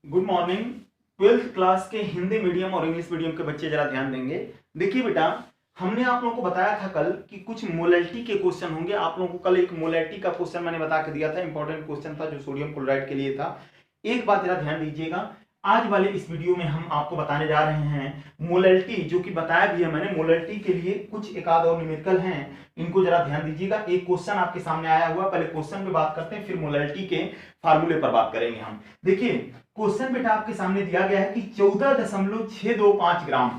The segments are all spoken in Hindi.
Good morning. ट्वेल्थ क्लास के हिंदी मीडियम और इंग्लिश मीडियम के बच्चे जरा ध्यान देंगे। देखिए बेटा, हमने आप लोगों को बताया था कल कि कुछ मोलैलिटी के क्वेश्चन होंगे। आप लोगों को कल एक मोलैलिटी का क्वेश्चन मैंने बता के दिया था, इंपॉर्टेंट क्वेश्चन था जो सोडियम क्लोराइड के लिए था। एक बात जरा ध्यान दीजिएगा, आज वाले इस वीडियो में हम आपको बताने जा रहे हैं मोलैलिटी, जो कि बताया भी है मैंने। मोलैलिटी के लिए कुछ एक आध और न्यूमेरिकल हैं, इनको जरा ध्यान दीजिएगा। एक क्वेश्चन आपके सामने आया हुआ, पहले क्वेश्चन पे बात करते हैं, फिर मोलैलिटी के फार्मूले पर बात करेंगे हम। देखिए क्वेश्चन बेटा आपके सामने दिया गया है कि 14.625 ग्राम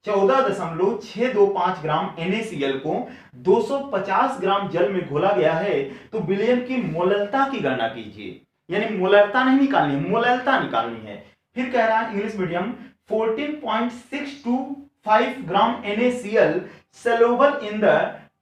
14.625 ग्राम NaCl को 250 ग्राम जल में घोला गया है, तो विलयन की मोललता की गणना कीजिए। यानी मोललता नहीं निकालनी है, मोललता निकालनी है। फिर कह रहा है English medium 14.625 gram NaCl soluble in the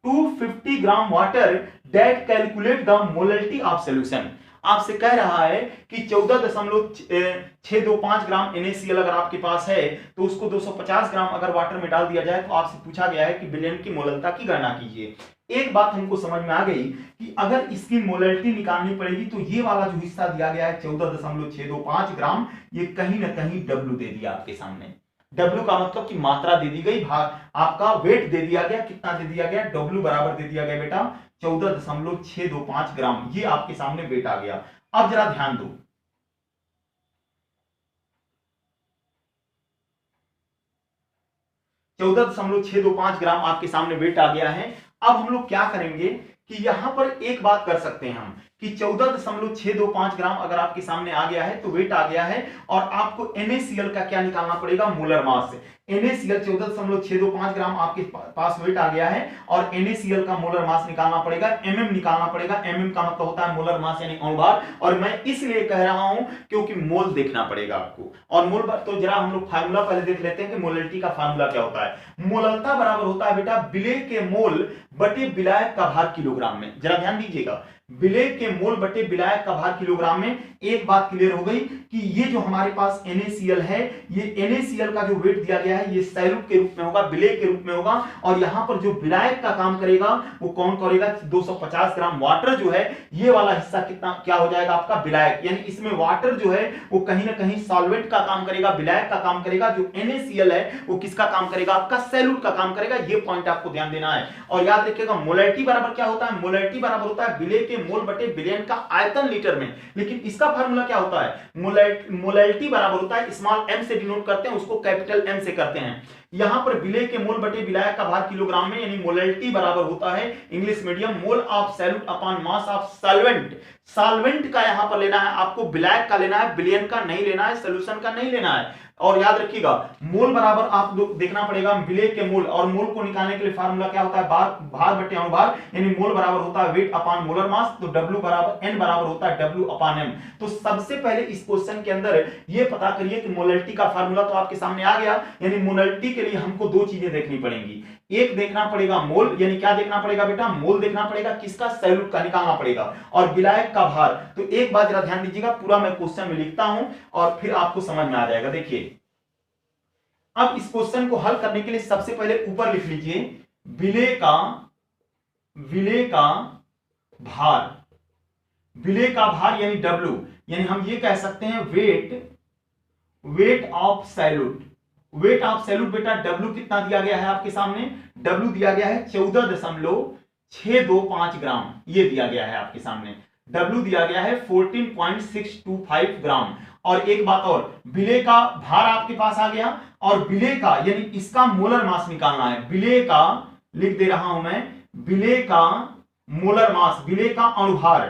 250 gram water that calculate the molality of solution। आपसे कह रहा है कि 14.625 ग्राम NaCl अगर आपके पास है तो उसको 250 ग्राम अगर वाटर में डाल दिया जाए, तो आपसे पूछा गया है कि विलयन की मोललता की गणना कीजिए। एक बात हमको समझ में आ गई कि अगर इसकी मोलैलिटी निकालनी पड़ेगी तो ये वाला जो हिस्सा दिया गया है 14.625 ग्राम, ये कहीं ना कहीं W दे दिया आपके सामने। W का मतलब कि मात्रा दे दी गई, भाग आपका वेट दे दिया गया। कितना दे दिया गया? W बराबर दे दिया गया बेटा 14.625 ग्राम, ये आपके सामने वेट आ गया। अब जरा ध्यान दो, चौदह दशमलव 625 ग्राम आपके सामने वेट आ गया है। अब हम लोग क्या करेंगे कि यहां पर एक बात कर सकते हैं हम कि 14.625 ग्राम अगर आपके सामने आ गया है तो वेट आ गया है, और आपको NaCl का क्या निकालना पड़ेगा? Molar mass. NaCl 14.625 ग्राम आपके पास वेट आ गया है, और NaCl का मोलर मास निकालना पड़ेगा, mm निकालना पड़ेगा। mm का मतलब होता है मोलर मास यानी अणुभार, और मैं इसलिए कह रहा हूं क्योंकि मोल देखना पड़ेगा आपको। और मोल तो जरा हम लोग फार्मूला पहले देख लेते हैं कि मोलैलिटी का फार्मूला क्या होता है। मोललता बराबर होता है बेटा विलेय के मोल बटे विलायक का भार किलोग्राम में। जरा ध्यान दीजिएगा, विलेय के मोल बटे विलायक का भार किलोग्राम में। एक बात क्लियर हो गई कि ये जो हमारे पास NaCl है, ये NaCl का जो वेट दिया गया है ये सैलूट के रूप में होगा, विलेय के रूप में होगा, और यहां पर जो विलायक का काम करेगा वो कौन करेगा? 250 ग्राम वाटर जो है, ये वाला हिस्सा कितना क्या हो जाएगा आपका? विलायक। यानी इसमें वाटर जो है वो कहीं ना कहीं सॉल्वेंट का काम करेगा, विलायक का काम करेगा। जो NaCl है वो किसका काम करेगा? आपका सैलूट का काम करेगा। ये पॉइंट आपको ध्यान देना है। और याद रखिएगा मोलैलिटी बराबर क्या होता है? मोलैलिटी बराबर होता है विलेय के मोल बटे विलयन का आयतन लीटर में। लेकिन इसका फार्मूला क्या होता है? मोलैलिटी बराबर होता है, स्मॉल m से डिनोट करते हैं, उसको कैपिटल M से करते हैं। यहां पर विलेय के मोल बटे विलायक का भार किलोग्राम में, यानी मोलैलिटी बराबर होता है English medium mole of salute upon mass of solvent. Solvent का यहां पर लेना है आपको, विलायक का लेना है, विलयन का नहीं लेना है, सोल्यूशन का नहीं लेना है। और याद रखिएगा मोल बराबर आप देखना पड़ेगा विलेय के मोल, और मोल को निकालने के लिए फार्मूला क्या होता है? भार बटे अणुभार, यानी मोल बराबर होता है वेट अपॉन मोलर मास, तो W बराबर N बराबर होता है W अपॉन M। तो सबसे पहले इस क्वेश्चन के अंदर ये पता करिए कि मोलैलिटी का फार्मूला तो आपके सामने आ गया। यानी मोलैलिटी के लिए हमको दो चीजें देखनी पड़ेंगी। एक देखना पड़ेगा मोल, यानी क्या देखना पड़ेगा बेटा? मोल देखना पड़ेगा, किसका? सैल्यूट का निकालना पड़ेगा, और विलायक का भार। तो एक बात जरा ध्यान दीजिएगा, पूरा मैं क्वेश्चन में लिखता हूं और फिर आपको समझ में आ जाएगा। देखिए अब इस क्वेश्चन को हल करने के लिए सबसे पहले ऊपर लिख लीजिए विलेय का भार। विलेय का भार यानी W, यानी हम ये कह सकते हैं weight of salute. Weight of salute बेटा W कितना दिया गया है आपके सामने? W दिया गया है 14.625 ग्राम, ये दिया गया है आपके सामने। W दिया गया है 14.625 ग्राम। और एक बात और, विलेय का भार आपके पास आ गया, और विलेय का यानी इसका मोलर मास निकालना है। विलेय का लिख दे रहा हूं मैं, विलेय का मोलर मास, विलेय का अणुभार।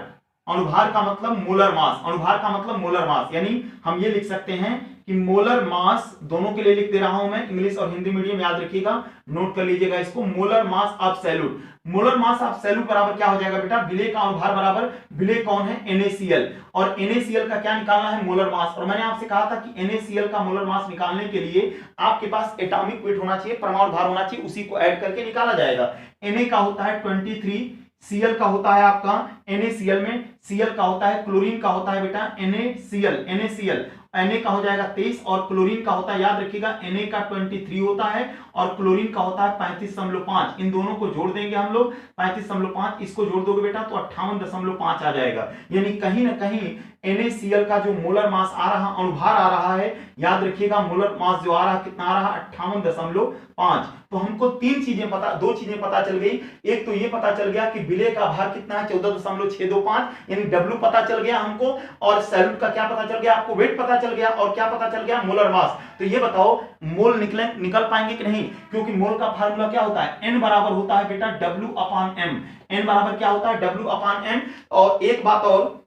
अणुभार का मतलब मोलर मास, अणुभार का मतलब मोलर मास, यानी हम ये लिख सकते हैं कि मोलर मास, दोनों के लिए लिख दे रहा हूं मैं, इंग्लिश और हिंदी मीडियम, याद रखिएगा, नोट कर लीजिएगा इसको। Molar mass of salute, molar mass of salute बराबर क्या हो जाएगा बेटा? विलेय का अणुभार बराबर, विलेय कौन है? NaCl, और NaCl का क्या निकालना है? Molar mass. और मैंने आपसे कहा था कि NaCl का मोलर मास निकालने के लिए आपके पास एटॉमिक वेट होना चाहिए, परमाणु भार होना चाहिए, उसी को ऐड करके निकाला जाएगा। Na का होता है 23, Cl का होता है आपका NaCl में, Cl का होता है, क्लोरीन का होता है बेटा NaCl, Na का हो जाएगा 23 और क्लोरीन का होता है, याद रखिएगा Na का 23 होता है और क्लोरीन का होता है 35.5। इन दोनों को जोड़ देंगे हम लोग 35.5, इसको जोड़ दोगे बेटा तो 58.5 आ जाएगा। यानी कहीं ना कहीं NaCl का जो मोलर मास आ रहा, अणुभार आ रहा है, याद रखिएगा मोलर मास जो आ रहा कितना आ रहा 58.5। तो हमको दो चीजें पता चल गई। एक तो ये पता चल गया कि विलेय का भार कितना है 14.625, यानी W पता चल गया हमको, और सैल्यूट का क्या पता चल गया आपको, वेट पता चल गया, और क्या पता चल गया, मोलर मास। तो ये बताओ मोल निकल पाएंगे कि नहीं, क्योंकि मोल का फार्मूला क्या होता है, N बराबर होता है बेटा W/M। N बराबर क्या होता है, W/M। और एक बात और,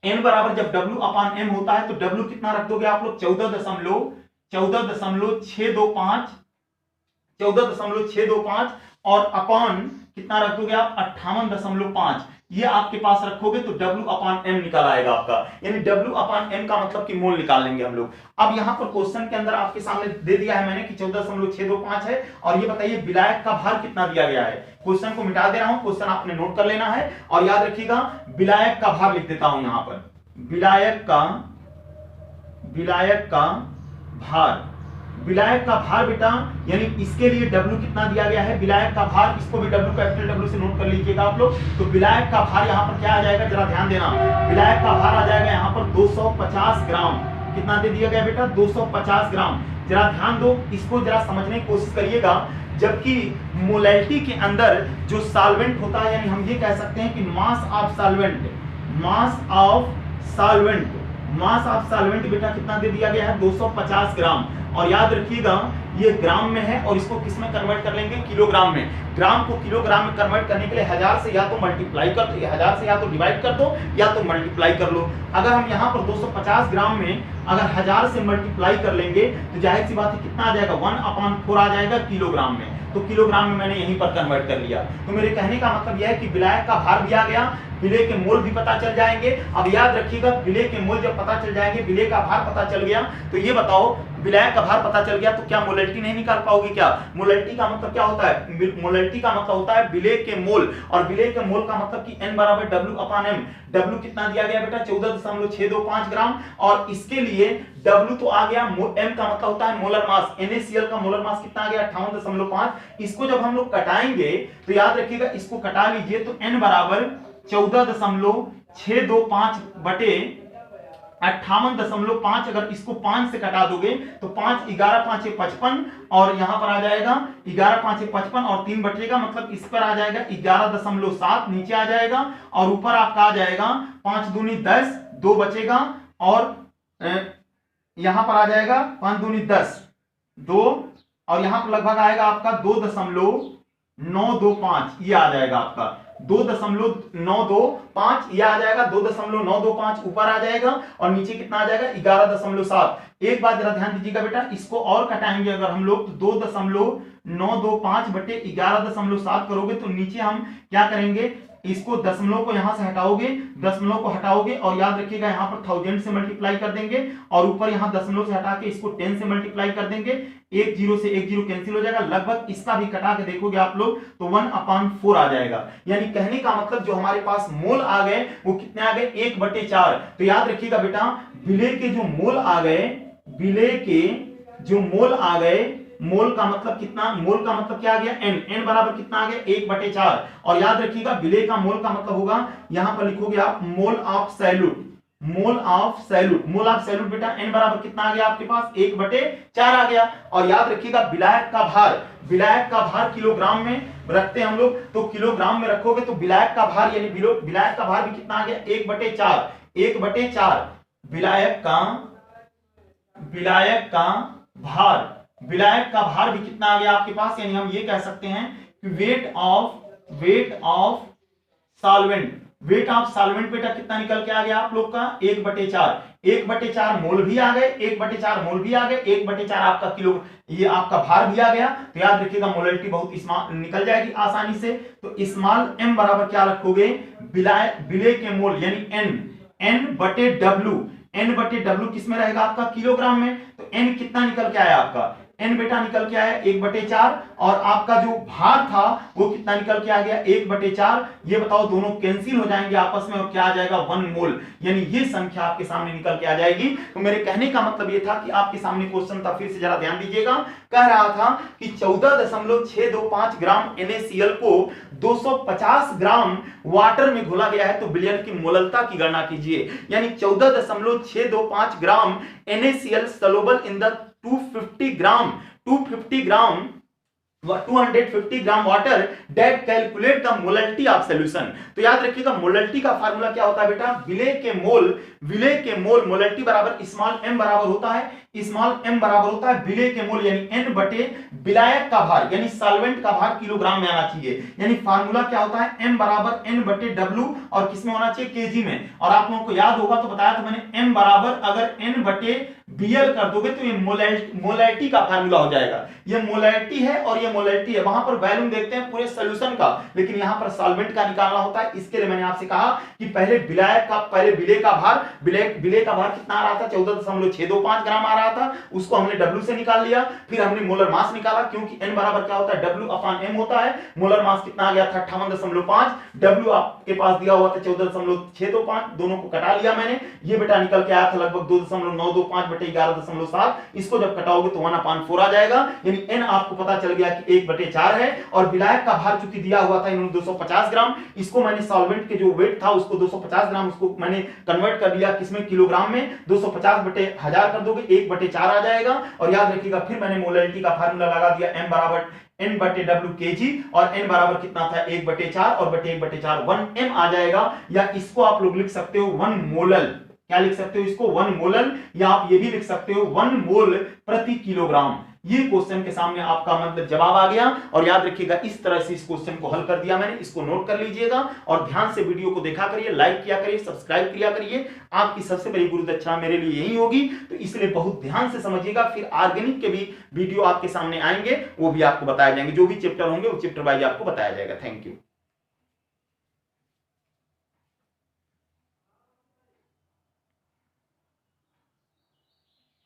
N बराबर जब W/M होता है तो W कितना रख दोगे आप लोग, 14.625 और अपॉन कितना रख दोगे आप, 58.5। ये आपके पास रखोगे तो W/M निकल आएगा आपका, यानी W/M का मतलब कि मोल निकाल लेंगे हम लोग। अब यहां पर क्वेश्चन के अंदर आपके सामने दे दिया है मैंने कि 14.625 है, और ये बताइए विलायक का भार कितना दिया गया है। क्वेश्चन को मिटा दे रहा हूं, क्वेश्चन आपने नोट कर लेना है, और याद रखिएगा विलायक का भार लिख देता हूं यहां पर, विलायक का भार बेटा, यानी इसके लिए W कितना दिया गया है, विलायक का भार, इसको भी W कैपिटल W से नोट कर लीजिएगा आप लोग। तो विलायक का भार यहाँ पर क्या आ जाएगा, जरा ध्यान देना, विलायक का भार आ जाएगा यहाँ पर 250 ग्राम। कितना दे दिया गया बेटा, 250 ग्राम। जरा ध्यान दो, इसको जरा समझने की कोशिश करिएगा। जबकि मोलैलिटी के अंदर जो सॉल्वेंट होता है, यानी हम ये कह सकते हैं कि मास ऑफ सॉल्वेंट बेटा कितना दे दिया गया है, 250 ग्राम। और याद रखिएगा ये ग्राम में है, और इसको किस में कन्वर्ट कर लेंगे, किलोग्राम में। ग्राम को किलोग्राम में कन्वर्ट करने के लिए 1000 से या तो मल्टीप्लाई कर दो, 1000 से या तो डिवाइड कर दो, या तो मल्टीप्लाई कर लो। अगर हम यहाँ पर 250 ग्राम में अगर 1000 से मल्टीप्लाई कर लेंगे तो जाहिर सी बात है कितना आ जाएगा, 1/4 आ जाएगा किलोग्राम में। तो किलोग्राम में मैंने यहीं पर कन्वर्ट कर लिया। तो मेरे कहने का मतलब यह है कि विलायक का भार भी आ गया, विलेय के मोल भी पता चल जाएंगे। अब याद रखिएगा विलेय के मोल जब पता चल जाएंगे, विलेय का भार पता चल गया, तो ये बताओ विलायक का भार पता चल गया तो क्या मोलैलिटी नहीं निकाल पाओगे क्या। मोलैलिटी का मतलब क्या होता है, मोलैलिटी का मतलब होता है विलेय के मोल, और विलेय के मोल का मतलब कि N बराबर W/M। W कितना दिया गया बेटा, 14.625 ग्राम, और इसके लिए W तो आ गया, M का मतलब होता है मोलर मास, NaCl का मोलर मास कितना आ गया, 58.5। इसको जब हम लोग कटाएंगे तो याद रखिएगा, इसको कटा लीजिए तो N बराबर 14.625 बटे 58.5, अगर इसको 5 से कटा दोगे तो 5 11 5 55, और यहां पर आ जाएगा 11 5 55 और 3 बचेगा, मतलब इस पर आ जाएगा 11.7 नीचे आ जाएगा, और ऊपर आपका आ जाएगा 5 दूनी 10, 2 बचेगा, और यहां पर आ जाएगा 5 दूनी 10, 2, और यहां पर लगभग आएगा आपका 2.925, ये आ जाएगा आपका 2.925, ये आ जाएगा 2.925 ऊपर आ जाएगा, और नीचे कितना आ जाएगा 11.7। एक बात जरा ध्यान दीजिएगा बेटा, इसको और कटाएंगे अगर हम लोग तो 2.925 बटे 11.7 करोगे तो नीचे हम क्या करेंगे, इसको दशमलव को यहां से हटाओगे, दशमलव को हटाओगे, और याद रखिएगा यहां पर 1000 से मल्टीप्लाई कर देंगे, और ऊपर यहां दशमलव से हटा के इसको 10 से मल्टीप्लाई कर देंगे, 1 0 से 1 0 कैंसिल हो जाएगा, लगभग इसका भी कटा के देखोगे आप लोग तो 1/4 आ जाएगा। यानी कहने का मतलब जो हमारे पास मोल आ गए वो कितने आ गए, 1/4। तो याद रखिएगा बेटा विलेय के जो मोल आ गए, विलेय के जो मोल आ गए, मोल का मतलब कितना, मोल का मतलब क्या आ गया, N बराबर कितना आ गया 1/4। और याद रखिएगा विलेय का मोल का मतलब होगा, यहां पर लिखोगे आप mole of salute, mole of salute बेटा N बराबर कितना आ गया आपके पास 1/4 आ गया। और याद रखिएगा विलायक का भार किलोग्राम में रखते हैं हम लोग, तो किलोग्राम में रखोगे तो विलायक का भार, यानी विलायक का भार भी कितना आ गया 1/4। विलायक का भार भी कितना आ गया आपके पास, यानी हम ये कह सकते हैं कि वेट ऑफ सॉल्वेंट बेटा कितना निकल के आ गया आप लोग का 1/4 मोल भी आ गए, 1/4 आपका किलो, ये आपका भार भी आ गया। तो याद रखिएगा मोलैलिटी बहुत निकल जाएगी आसानी से। तो स्मॉल m बराबर क्या रखोगे, विलेय के मोल यानी N/W किस में रहेगा आपका, किलोग्राम में। तो N कितना निकल के आया आपका n बेटा निकल के आया 1/4 और आपका जो भार था वो कितना निकल के आ गया 1/4। ये बताओ दोनों कैंसिल हो जाएंगे आपस में और क्या आ जाएगा 1 मोल, यानी ये संख्या आपके सामने निकल के आ जाएगी। तो मेरे कहने का मतलब ये था कि आपके सामने क्वेश्चन था, फिर से जरा ध्यान दीजिएगा। कह रहा था कि 14.625 ग्राम NaCl को 250 ग्राम वाटर में घोला गया है तो विलयन की मोललता की गणना कीजिए। यानी 14.625 gram NaCl soluble in the 250 gram water that calculate the molality of solution. तो याद रखिएगा मोललिटी का फार्मूला क्या होता है बेटा, विलय के मोल मोललिटी बराबर स्मॉल m बराबर होता है, स्मॉल m बराबर होता है विलय के मोल यानी n बटे विलायक का भार यानी सॉल्वेंट का भार किलोग्राम में आना चाहिए। यानी फार्मूला क्या होता है m बराबर n बटे w और किसमें होना चाहिए केजी में। और आप लोगों को याद होगा तो बताया था मैंने m बराबर अगर n बटे BL कर दोगे तो ये मोलैलिटी का फार्मूला हो जाएगा। ये मोलैलिटी है और ये मोलैलिटी है, वहां पर वैल्यूम देखते हैं पूरे सॉल्यूशन का, लेकिन यहां पर सॉल्वेंट का निकालना होता है। इसके लिए मैंने आपसे कहा कि पहले विलय का भार कितना आ रहा था 14.625 ग्राम आ रहा था, उसको हमने W से निकाल लिया। फिर हमने मोलर मास निकाला क्योंकि n बराबर क्या होता है W/m होता है। मोलर मास कितना आ गया था 58.5, W आपके पास दिया हुआ था 14.625, दोनों को कटा लिया मैंने, ये बेटा निकल के आया था लगभग 2.925 बटे 11.7। इसको जब कटाओगे तो 1/4 आ जाएगा, यानी n आपको पता चल गया कि 1/4 है। और विलायक का भार चूंकि दिया हुआ था इन्होंने 250 ग्राम, इसको मैंने सॉल्वेंट के जो वेट था उसको 250 ग्राम उसको मैंने कन्वर्ट कर दिया किसमें किलोग्राम में, 250 बटे 1000 कर दोगे 1/4 आ जाएगा। और याद रखिएगा फिर मैंने मोलैलिटी का फार्मूला लगा दिया m बराबर n बटे W kg और n बराबर कितना था 1/4 और बटे 1/4 1m आ जाएगा। या इसको आप लोग लिख सकते हो 1 मोलल, क्या लिख सकते हो इसको 1 मोलल, या आप ये भी लिख सकते हो 1 मोल प्रति किलोग्राम। ये क्वेश्चन के सामने आपका मतलब जवाब आ गया। और याद रखिएगा इस तरह से इस क्वेश्चन को हल कर दिया मैंने, इसको नोट कर लीजिएगा और ध्यान से वीडियो को देखा करिए, लाइक किया करिए, सब्सक्राइब किया करिए। आपकी सबसे बड़ी गुरुदक्षिणा मेरे लिए यही होगी, तो इसलिए बहुत ध्यान से समझिएगा। फिर ऑर्गेनिक के भी वीडियो आपके सामने आएंगे, वो भी आपको बताए जाएंगे, जो भी चैप्टर होंगे वो चैप्टर वाइज आपको बताया जाएगा। Thank you.